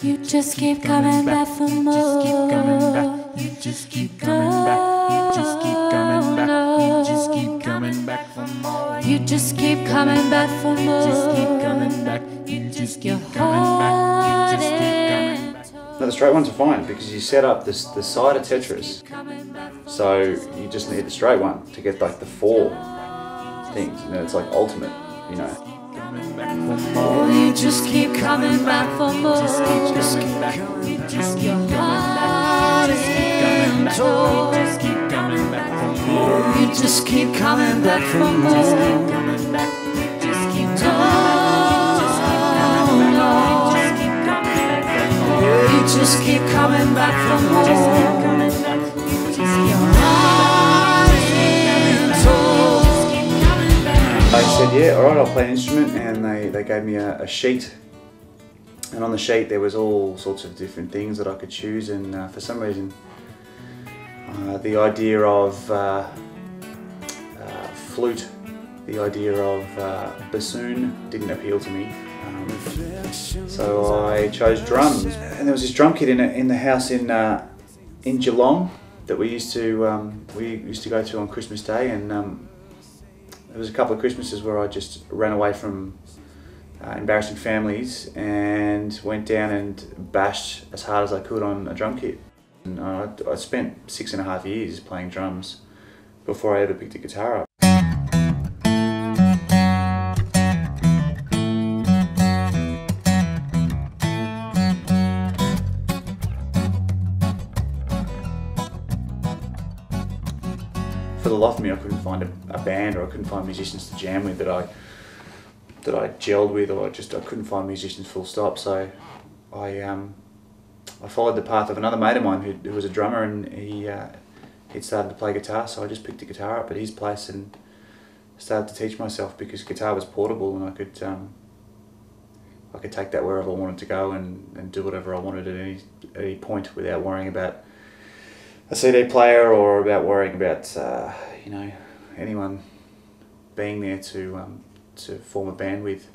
You just keep coming back for more. You just keep coming back. You just keep coming back. You just keep coming back for more. You just keep coming back for more. Just keep coming back. You just keep coming back. You just keep coming back. No, the straight ones are fine because you set up the side of Tetris, so you just need the straight one to get like the 4 things, and then it's like ultimate, you know. You just keep coming back for more. Just keep coming back. You just keep coming back. Just keep coming back. Just keep coming back for more. You just keep coming back for more. Just keep coming back. Just keep coming back. You just keep coming back for more. I said, yeah, alright, I'll play an instrument, and they gave me a sheet, and on the sheet there was all sorts of different things that I could choose, and for some reason the idea of flute, the idea of bassoon didn't appeal to me. So I chose drums, and there was this drum kit in the house in Geelong that we used to go to on Christmas Day, and there was a couple of Christmases where I just ran away from embarrassing families and went down and bashed as hard as I could on a drum kit. And I spent 6.5 years playing drums before I ever picked a guitar up. For the life of me, I couldn't find a band, or I couldn't find musicians to jam with that I gelled with, or I couldn't find musicians full stop. So I followed the path of another mate of mine who was a drummer, and he'd started to play guitar. So I just picked a guitar up at his place and started to teach myself, because guitar was portable and I could take that wherever I wanted to go and do whatever I wanted at any point without worrying about a CD player, or about worrying about you know, anyone being there to form a band with.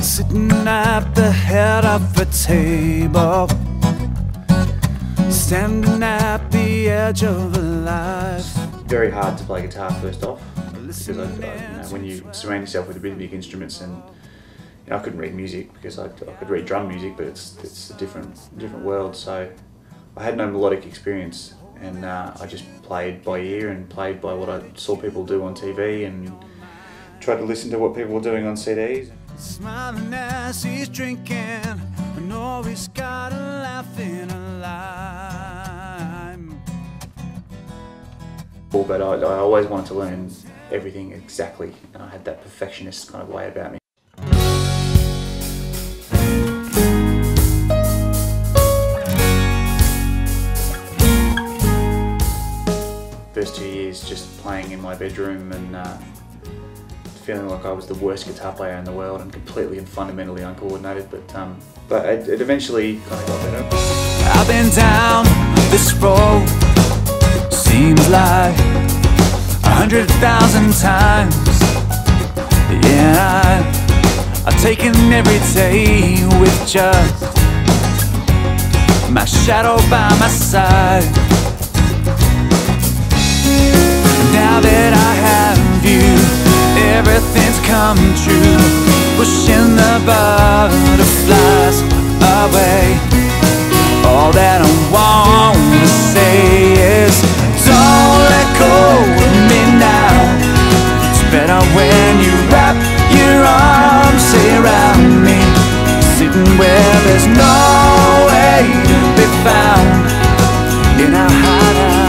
Sitting at the head of a table, standing at the edge of a life. Very hard to play guitar first off, because you know, when you surround yourself with really big instruments, and you know, I couldn't read music because I could read drum music, but it's a different world. So I had no melodic experience, and I just played by ear and played by what I saw people do on TV, and tried to listen to what people were doing on CDs. Smiling as he's drinking, I know he's got a laugh in a lime. But I always wanted to learn everything exactly, and I had that perfectionist kind of way about me. First 2 years just playing in my bedroom and feeling like I was the worst guitar player in the world and completely and fundamentally uncoordinated, but it eventually kind of got better. I've been down this road, seems like 100,000 times. Yeah, I've taken every day with just my shadow by my side. Now that I have you, everything's come true, pushing the butterflies away. All that I want to say is, don't let go of me now. It's better when you wrap your arms around me, sitting where there's no way to be found in our hideout.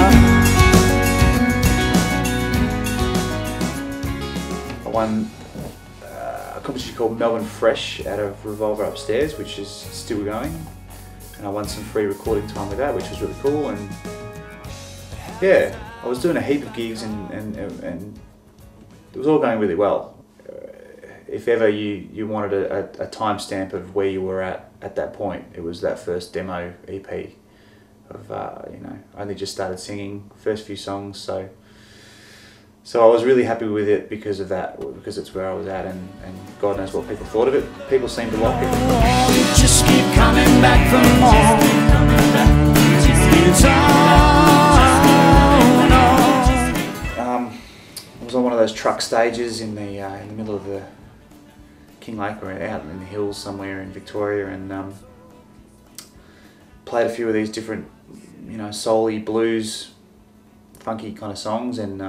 I won a competition called Melbourne Fresh out of Revolver Upstairs, which is still going, and I won some free recording time with that, which was really cool. And yeah, I was doing a heap of gigs, and it was all going really well. If ever you wanted a timestamp of where you were at that point, it was that first demo EP of you know, I only just started singing, first few songs, so So I was really happy with it because of that, because it's where I was at, and God knows what people thought of it. People seemed to like it. You just keep coming back for more. I was on one of those truck stages in the middle of the Kinglake, or out in the hills somewhere in Victoria, and played a few of these different, soul-y, blues, funky kind of songs, and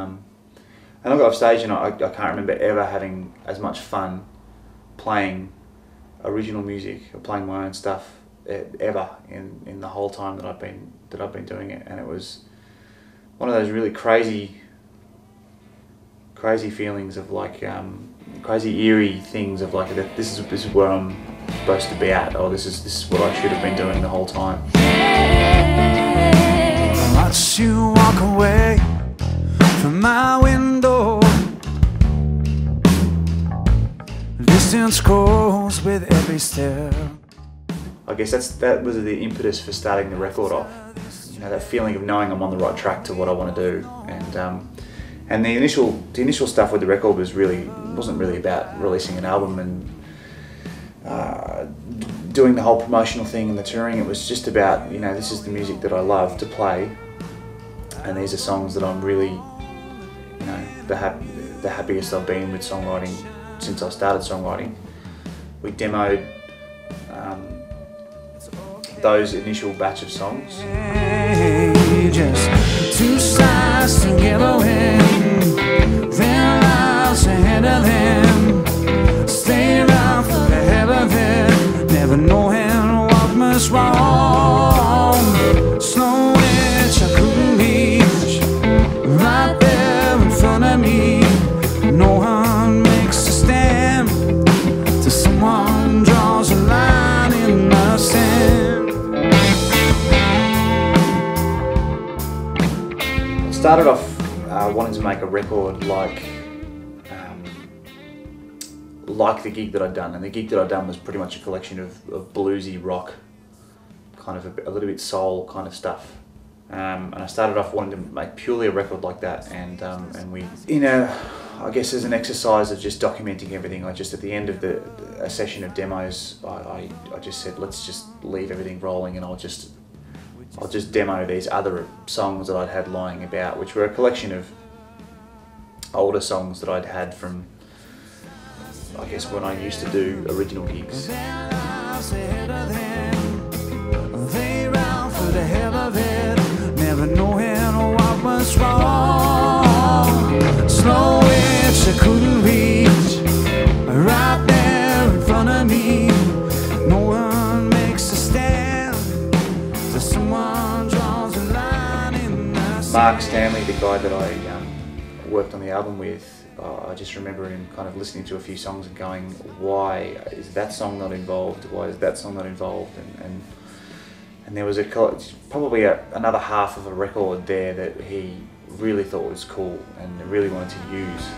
I got off stage, and I can't remember ever having as much fun playing original music or playing my own stuff ever in the whole time that I've been doing it. And it was one of those really crazy feelings of like crazy eerie things of like that this is where I'm supposed to be at, or this is what I should have been doing the whole time. Watch you walk away from my window. Distance grows with every step. I guess that was the impetus for starting the record off. That feeling of knowing I'm on the right track to what I want to do, and the initial stuff with the record wasn't really about releasing an album and doing the whole promotional thing and the touring. It was just about, this is the music that I love to play, and these are songs that I'm really, the happiest I've been with songwriting since I started songwriting. We demoed those initial batch of songs. Just two sides together, their lives ahead of them. Stay around for the hell of it, never knowing what was wrong. Snow which I couldn't reach, right there in front of me. No one makes a stand till someone draws a line in the sand. Started off wanting to make a record like the gig that I'd done, and the gig that I'd done was pretty much a collection of bluesy rock, kind of a little bit soul kind of stuff. And I started off wanting to make purely a record like that, and we, I guess as an exercise of just documenting everything, I just at the end of a session of demos, I just said, let's just leave everything rolling, and I'll just demo these other songs that I'd had lying about, which were a collection of older songs that I'd had from, I guess, when I used to do original gigs. They ran for the hell of it, never knowing what was wrong. Slow which I couldn't reach, right there in front of me. No one makes a stand till someone draws a line in the sand. Mark Stanley, the guy that I worked on the album with, I just remember him kind of listening to a few songs and going, why is that song not involved? Why is that song not involved? And there was probably another half of a record there that he really thought was cool and really wanted to use.